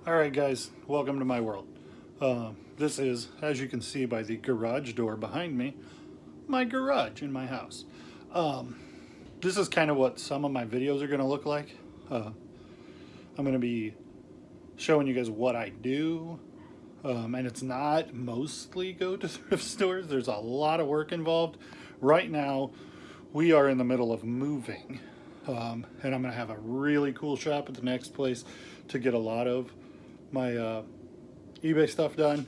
Alright guys, welcome to my world. This is, as you can see by the garage door behind me, my garage in my house. This is kind of what some of my videos are going to look like. I'm going to be showing you guys what I do, and it's not mostly go to thrift stores. There's a lot of work involved. Right now, we are in the middle of moving, and I'm going to have a really cool shop at the next place to get a lot of my eBay stuff done.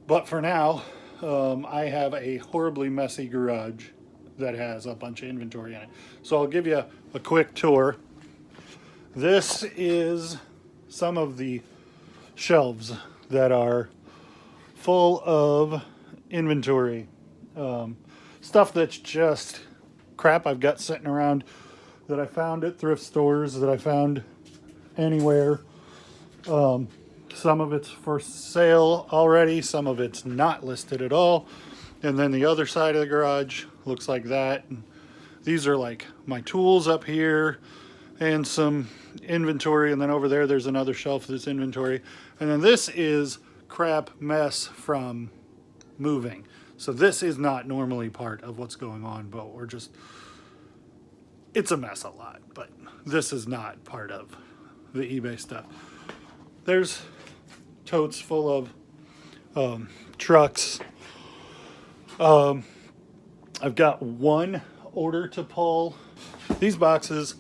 But for now, I have a horribly messy garage that has a bunch of inventory in it. So I'll give you a quick tour. This is some of the shelves that are full of inventory. Stuff that's just crap I've got sitting around that I found at thrift stores, that I found anywhere. Some of it's for sale already, some of it's not listed at all. And then the other side of the garage looks like that. And these are like my tools up here and some inventory, and then over there there's another shelf that's inventory. And then this is crap mess from moving. So this is not normally part of what's going on, but it's a mess a lot, but this is not part of the eBay stuff. There's totes full of trucks. I've got one order to pull. These boxes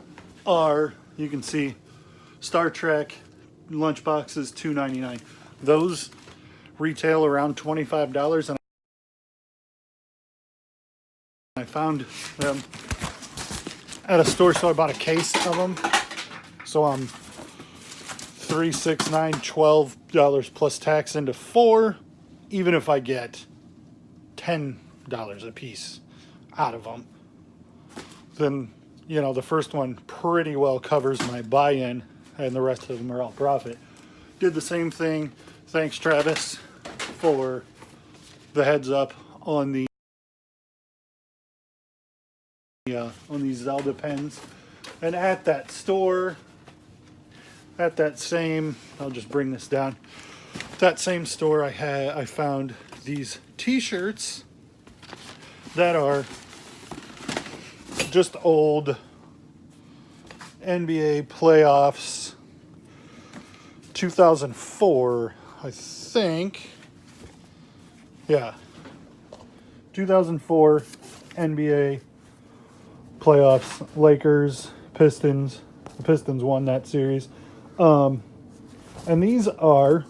are, you can see, Star Trek lunch boxes, $2.99. Those retail around $25, and I found them at a store, so I bought a case of them. So I'm $3, $6, $9, $12 plus tax into $4, even if I get $10 a piece out of them. Then, you know, the first one pretty well covers my buy-in, and the rest of them are all profit. Did the same thing. Thanks, Travis, for the heads up on the on these Zelda pens. And at that store, at that same, I'll just bring this down. That same store, I found these t-shirts that are just old NBA playoffs, 2004, I think. Yeah, 2004 NBA playoffs, Lakers, Pistons. The Pistons won that series. And these were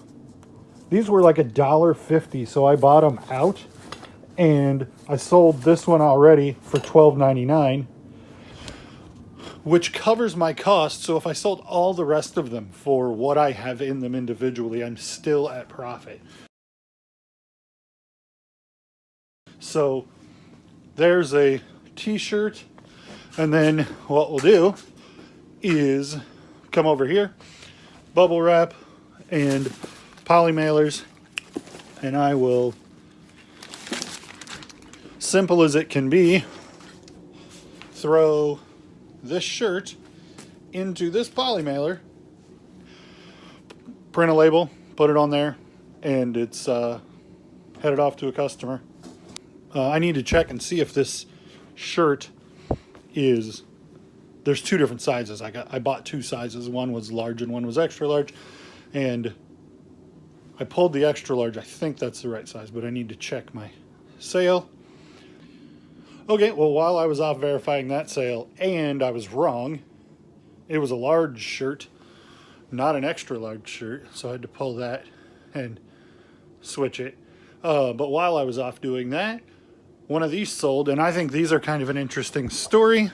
like $1.50, so I bought them out, and I sold this one already for $12.99, which covers my cost. So if I sold all the rest of them for what I have in them individually, I'm still at profit. So there's a t-shirt, and then what we'll do is come over here, bubble wrap and poly mailers, and I will, simple as it can be, throw this shirt into this poly mailer, print a label, put it on there, and it's headed off to a customer. I need to check and see if this shirt is, there's two different sizes. I bought two sizes. One was large and one was extra large, and I pulled the extra large. I think that's the right size, but I need to check my sale. Okay, well, while I was off verifying that sale, and I was wrong, it was a large shirt, not an extra large shirt, so I had to pull that and switch it. But while I was off doing that, one of these sold, and I think these are kind of an interesting story.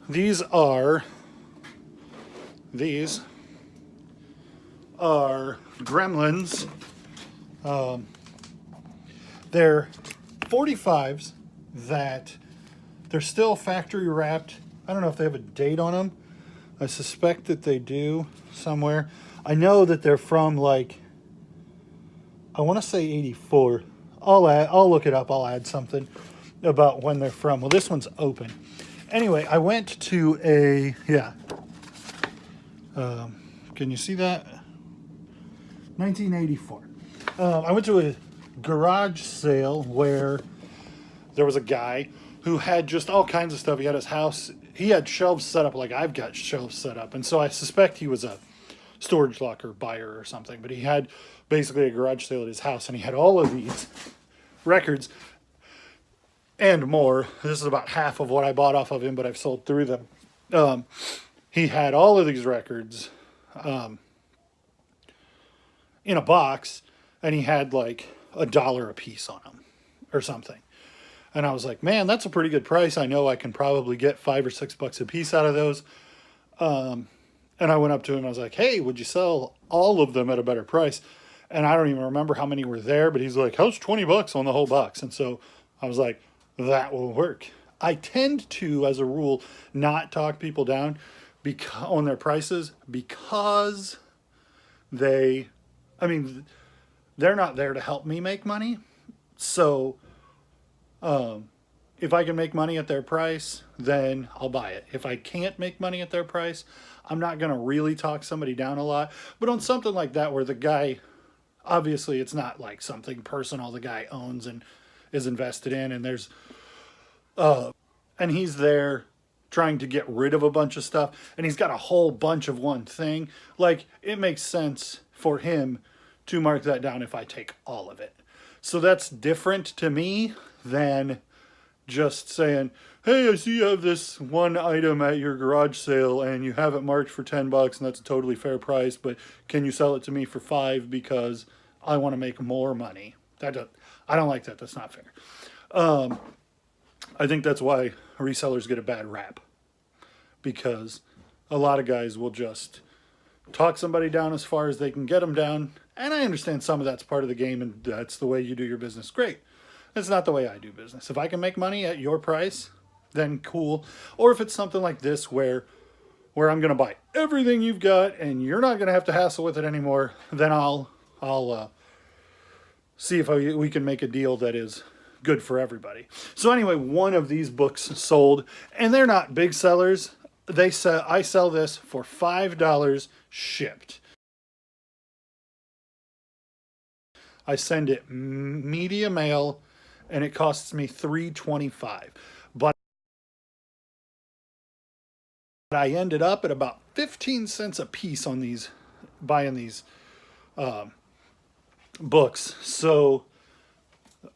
These are Gremlins. They're 45s that they're still factory wrapped. I don't know if they have a date on them. I suspect that they do somewhere. I know that they're from, like, I want to say 84. I'll look it up. I'll add something about when they're from. Well, this one's open. Anyway, I went to a Can you see that? 1984. I went to a garage sale where there was a guy who had just all kinds of stuff. He had his house. He had shelves set up like I've got shelves set up. And so I suspect he was a storage locker buyer or something. But he had basically a garage sale at his house. And he had all of these records and more. This is about half of what I bought off of him, but I've sold through them. He had all of these records in a box. And he had like $1 a piece on them or something. And I was like, man, that's a pretty good price. I know I can probably get $5 or $6 a piece out of those. And I went up to him and I was like, hey, would you sell all of them at a better price? And I don't even remember how many were there, but he's like, how's $20 on the whole box? And so I was like, that will work. I tend to, as a rule, not talk people down on their prices because they're not there to help me make money. So if I can make money at their price, then I'll buy it. If I can't make money at their price, I'm not going to really talk somebody down a lot. But on something like that where the guy, obviously it's not like something personal the guy owns and is invested in, and there's and he's there trying to get rid of a bunch of stuff, and he's got a whole bunch of one thing, like it makes sense for him to mark that down if I take all of it. So that's different to me than just saying, hey, I see you have this one item at your garage sale and you have it marked for $10 and that's a totally fair price, but can you sell it to me for $5 because I want to make more money? I don't like that. That's not fair. I think that's why resellers get a bad rap, because a lot of guys will just talk somebody down as far as they can get them down. And I understand some of that's part of the game and that's the way you do your business. Great. It's not the way I do business. If I can make money at your price, then cool. Or if it's something like this where I'm going to buy everything you've got and you're not going to have to hassle with it anymore, then I'll see if we can make a deal that is good for everybody. So anyway, one of these books sold, and they're not big sellers. I sell this for $5 shipped. I send it media mail, and it costs me $3.25. But I ended up at about 15 cents a piece on these, buying these books. So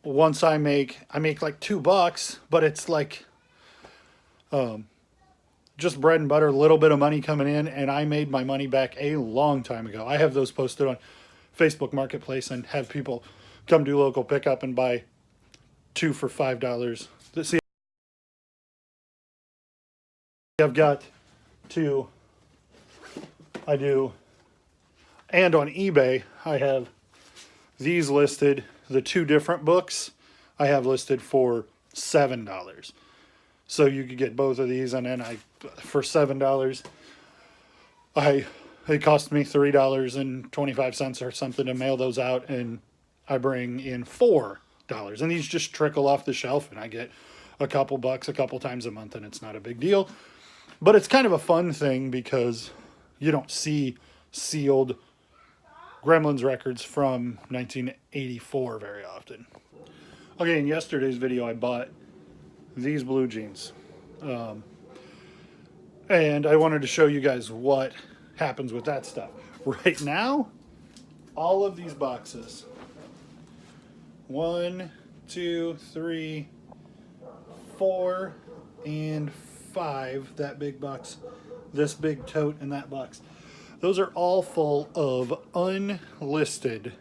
once I make like $2, but it's like just bread and butter, a little bit of money coming in, and I made my money back a long time ago. I have those posted on Facebook Marketplace and have people come do local pickup and buy 2 for $5. See, I've got 2. I do. And on eBay, I have these listed. The 2 different books I have listed for $7. So you could get both of these, and then for $7, it cost me $3.25 or something to mail those out, and I bring in $4. And these just trickle off the shelf, and I get a couple bucks a couple times a month, and it's not a big deal. But it's kind of a fun thing because you don't see sealed Gremlins records from 1984 very often. Okay, in yesterday's video, I bought these blue jeans. And I wanted to show you guys what happens with that stuff. Right now, all of these boxes, 1, 2, 3, 4, and 5, that big box, this big tote, and that box. Those are all full of unlisted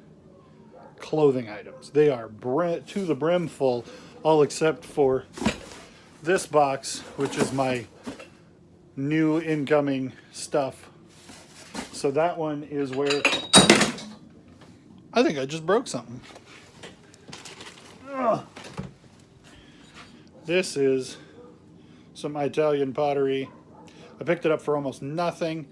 clothing items. They are to the brim full, all except for this box, which is my new incoming stuff. So that one is where I think I just broke something. Ugh. This is some Italian pottery. I picked it up for almost nothing.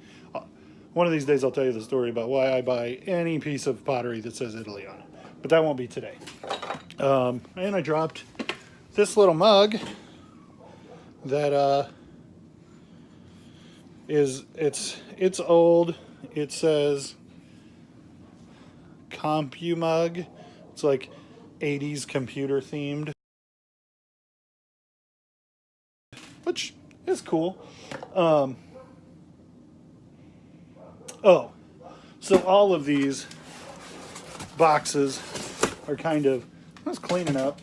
One of these days I'll tell you the story about why I buy any piece of pottery that says Italy on it. But that won't be today. And I dropped this little mug that is it's old. It says CompuMug. It's like 80s computer themed, which is cool. Um, oh, so all of these boxes are kind of, let's cleaning up,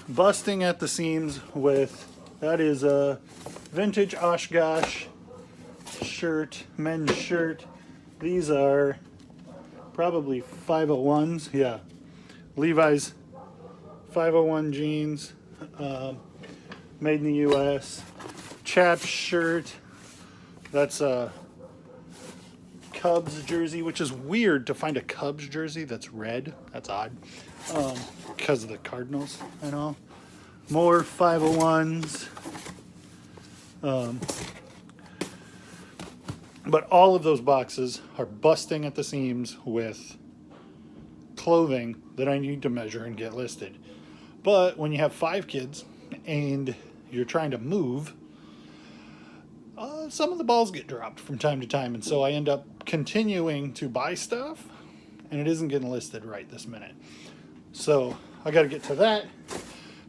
busting at the seams with, that is a vintage Oshkosh shirt, men's shirt. These are probably 501s, yeah. Levi's 501 jeans, made in the US. Chaps shirt, that's a Cubs jersey, which is weird to find a Cubs jersey that's red. That's odd, because of the Cardinals and all. More 501s. But all of those boxes are busting at the seams with clothing that I need to measure and get listed. But when you have 5 kids and you're trying to move, some of the balls get dropped from time to time, and so I end up continuing to buy stuff, and it isn't getting listed right this minute. So I got to get to that.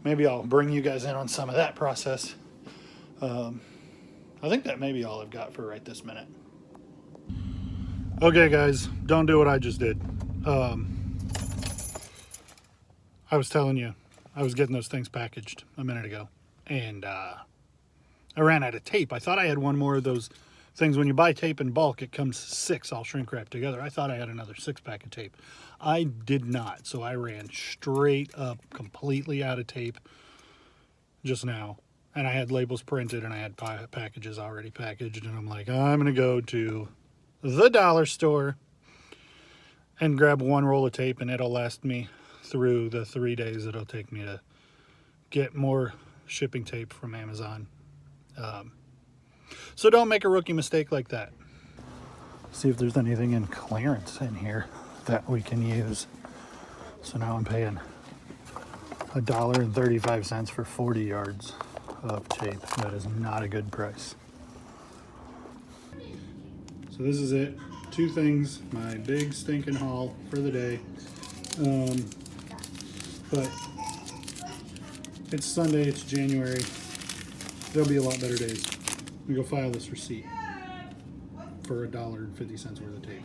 Maybe I'll bring you guys in on some of that process. I think that may be all I've got for right this minute. Okay, guys, don't do what I just did. I was telling you, I was getting those things packaged a minute ago, and I ran out of tape. I thought I had one more of those things. When you buy tape in bulk, it comes 6 all shrink wrapped together. I thought I had another 6-pack of tape. I did not, so I ran straight up completely out of tape just now. And I had labels printed, and I had packages already packaged, and I'm like, I'm going to go to the dollar store and grab one roll of tape, and it'll last me through the 3 days it'll take me to get more shipping tape from Amazon. So don't make a rookie mistake like that. See if there's anything in clearance in here that we can use. So now I'm paying $1.35 for 40 yards of tape. That is not a good price. So this is it. 2 things, my big stinking haul for the day. But it's Sunday, it's January. There'll be a lot better days. We go file this receipt for $1.50 worth of tape.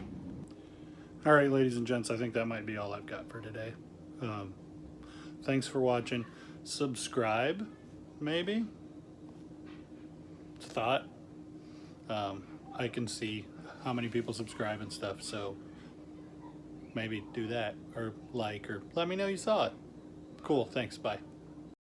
All right, ladies and gents, I think that might be all I've got for today. Thanks for watching. Subscribe, maybe? It's a thought. I can see how many people subscribe and stuff, so maybe do that, or like, or let me know you saw it. Cool, thanks, bye.